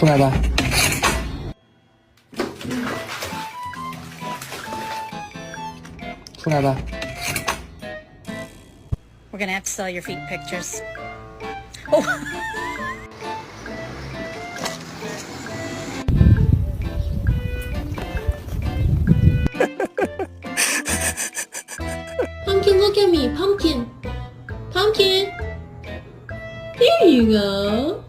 出来吧。出来吧。We're gonna have to sell your feet pictures. Oh. Pumpkin, look at me. Pumpkin. Pumpkin. There you go.